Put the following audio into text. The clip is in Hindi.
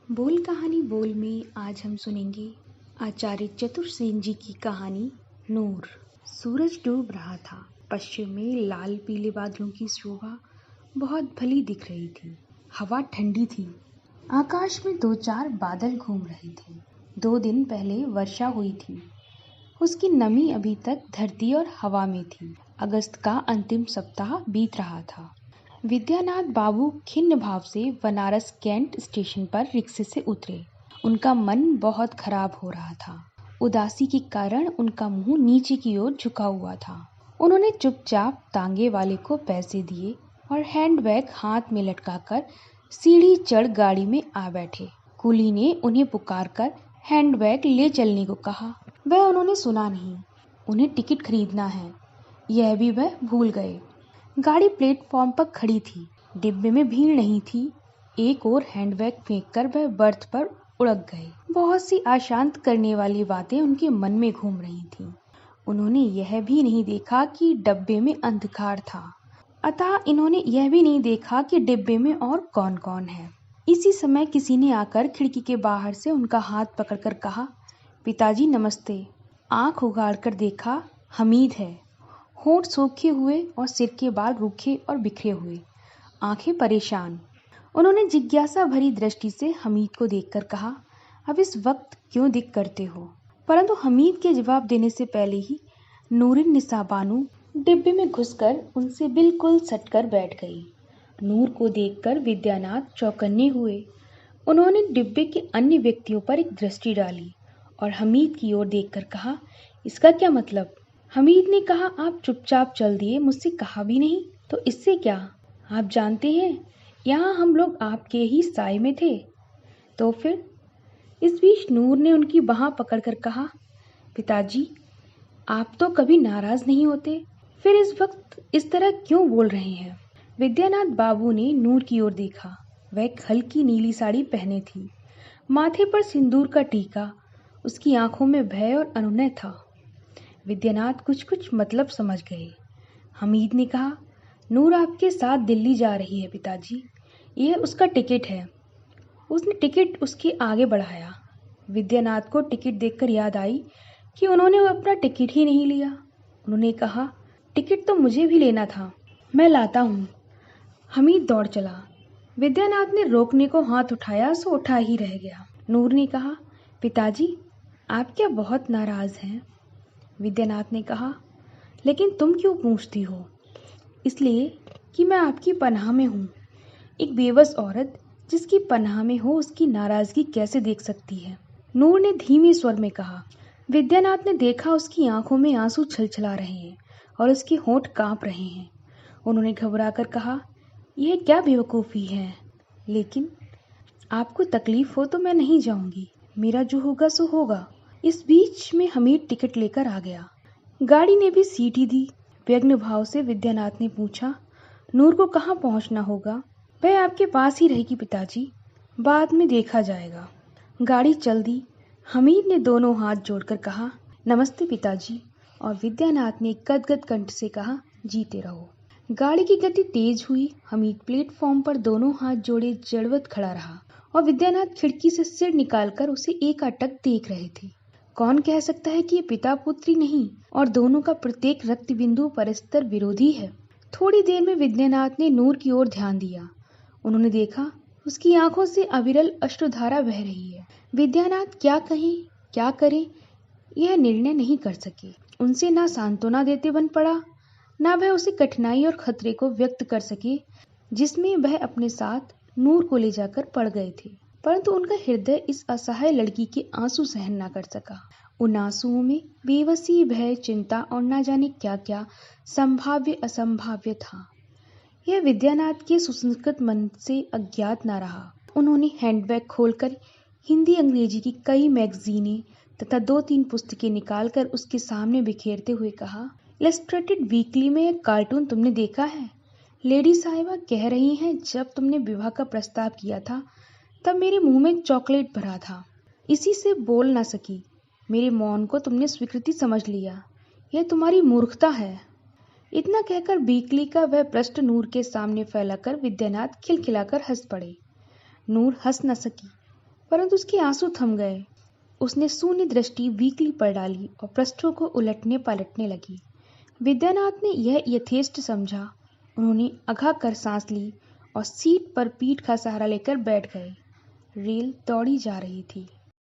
बोल कहानी बोल में आज हम सुनेंगे आचार्य चतुर सेन जी की कहानी नूर। सूरज डूब रहा था। पश्चिम में लाल पीले बादलों की शोभा बहुत भली दिख रही थी। हवा ठंडी थी। आकाश में दो चार बादल घूम रहे थे। 2 दिन पहले वर्षा हुई थी। उसकी नमी अभी तक धरती और हवा में थी। अगस्त का अंतिम सप्ताह बीत रहा था। विद्यानाथ बाबू खिन्न भाव से बनारस कैंट स्टेशन पर रिक्शे से उतरे। उनका मन बहुत खराब हो रहा था। उदासी के कारण उनका मुंह नीचे की ओर झुका हुआ था। उन्होंने चुपचाप तांगे वाले को पैसे दिए और हैंडबैग हाथ में लटकाकर सीढ़ी चढ़ गाड़ी में आ बैठे। कुली ने उन्हें पुकारकर हैंडबैग ले चलने को कहा। वह उन्होंने सुना नहीं। उन्हें टिकट खरीदना है, यह भी वह भूल गए। गाड़ी प्लेटफॉर्म पर खड़ी थी। डिब्बे में भीड़ नहीं थी। एक और हैंडबैग फेंककर वह बर्थ पर उड़क गए। बहुत सी अशांत करने वाली बातें उनके मन में घूम रही थीं। उन्होंने यह भी नहीं देखा कि डब्बे में अंधकार था। अतः इन्होंने यह भी नहीं देखा कि डिब्बे में और कौन कौन है। इसी समय किसी ने आकर खिड़की के बाहर से उनका हाथ पकड़कर कहा, पिताजी नमस्ते। आंख उगाड़कर देखा, हमीद है। होंठ सूखे हुए और सिर के बाल रूखे और बिखरे हुए, आंखें परेशान। उन्होंने जिज्ञासा भरी दृष्टि से हमीद को देखकर कहा, अब इस वक्त क्यों दिख करते हो? परंतु हमीद के जवाब देने से पहले ही नूरिन निसा बानू डिब्बे में घुसकर उनसे बिल्कुल सटकर बैठ गई। नूर को देखकर विद्यानाथ चौकन्ने हुए। उन्होंने डिब्बे के अन्य व्यक्तियों पर एक दृष्टि डाली और हमीद की ओर देखकर कहा, इसका क्या मतलब? हमीद ने कहा, आप चुपचाप चल दिए, मुझसे कहा भी नहीं, तो इससे क्या? आप जानते हैं यहाँ हम लोग आपके ही साए में थे। तो फिर? इस बीच नूर ने उनकी बाह पकड़कर कहा, पिताजी आप तो कभी नाराज नहीं होते, फिर इस वक्त इस तरह क्यों बोल रहे हैं? विद्यानाथ बाबू ने नूर की ओर देखा। वह एक हल्की नीली साड़ी पहने थी। माथे पर सिंदूर का टीका। उसकी आंखों में भय और अनुनय था। विद्यानाथ कुछ कुछ मतलब समझ गए। हमीद ने कहा, नूर आपके साथ दिल्ली जा रही है पिताजी, यह उसका टिकट है। उसने टिकट उसके आगे बढ़ाया। विद्यानाथ को टिकट देखकर याद आई कि उन्होंने अपना टिकट ही नहीं लिया। उन्होंने कहा, टिकट तो मुझे भी लेना था, मैं लाता हूँ। हमीद दौड़ चला। विद्यानाथ ने रोकने को हाथ उठाया सो उठा ही रह गया। नूर ने कहा, पिताजी आप क्या बहुत नाराज हैं? विद्यानाथ ने कहा, लेकिन तुम क्यों पूछती हो? इसलिए कि मैं आपकी पनाह में हूँ। एक बेबस औरत जिसकी पनाह में हो उसकी नाराजगी कैसे देख सकती है? नूर ने धीमे स्वर में कहा। विद्यानाथ ने देखा उसकी आंखों में आंसू छलछला रहे हैं और उसके होंठ कांप रहे हैं। उन्होंने घबराकर कहा, यह क्या बेवकूफ़ी है? लेकिन आपको तकलीफ हो तो मैं नहीं जाऊंगी, मेरा जो होगा सो होगा। इस बीच में हमीद टिकट लेकर आ गया। गाड़ी ने भी सीटी दी। व्यग्र भाव से विद्यानाथ ने पूछा, नूर को कहाँ पहुँचना होगा? वह आपके पास ही रहेगी पिताजी, बाद में देखा जाएगा। गाड़ी चल दी। हमीद ने दोनों हाथ जोड़कर कहा, नमस्ते पिताजी, और विद्यानाथ ने गदगद कंठ से कहा, जीते रहो। गाड़ी की गति तेज हुई। हमीद प्लेटफॉर्म पर दोनों हाथ जोड़े जड़वत खड़ा रहा और विद्यानाथ खिड़की से सिर निकालकर उसे एकाटक देख रहे थे। कौन कह सकता है कि ये पिता पुत्री नहीं और दोनों का प्रत्येक रक्त बिंदु परस्पर विरोधी है। थोड़ी देर में विद्यानाथ ने नूर की ओर ध्यान दिया। उन्होंने देखा उसकी आंखों से अविरल अश्रुधारा बह रही है। विद्यानाथ क्या कहें क्या करें यह निर्णय नहीं कर सके। उनसे ना सांत्वना देते बन पड़ा, ना वह उसे कठिनाई और खतरे को व्यक्त कर सके जिसमें वह अपने साथ नूर को ले जाकर पड़ गए थे। परंतु उनका हृदय इस असहाय लड़की के आंसू सहन न कर सका। उन आंसुओं में बेबसी, भय, चिंता और न जाने क्या क्या संभाव्य असंभाव्य था। यह विद्यानाथ के सुसंस्कृत मन से अज्ञात न रहा। उन्होंने हैंडबैग खोलकर हिंदी अंग्रेजी की कई मैगजीनें तथा 2-3 पुस्तकें निकालकर उसके सामने बिखेरते हुए कहा, इलस्ट्रेटेड वीकली में एक कार्टून तुमने देखा है? लेडी साहिबा कह रही हैं जब तुमने विवाह का प्रस्ताव किया था तब मेरे मुंह में चॉकलेट भरा था, इसी से बोल ना सकी। मेरे मौन को तुमने स्वीकृति समझ लिया, यह तुम्हारी मूर्खता है। इतना कहकर बीकली का वह पृष्ठ नूर के सामने फैलाकर विद्यानाथ खिलखिलाकर हंस पड़े। नूर हंस न सकी। परंतु उसके आंसू थम गए। उसने शून्य दृष्टि वीकली पर डाली और पृष्ठों को उलटने पलटने लगी। विद्यानाथ ने यह यथेष्ट समझा। उन्होंने अघा कर सांस ली और सीट पर पीठ का सहारा लेकर बैठ गए। रेल दौड़ी जा रही थी।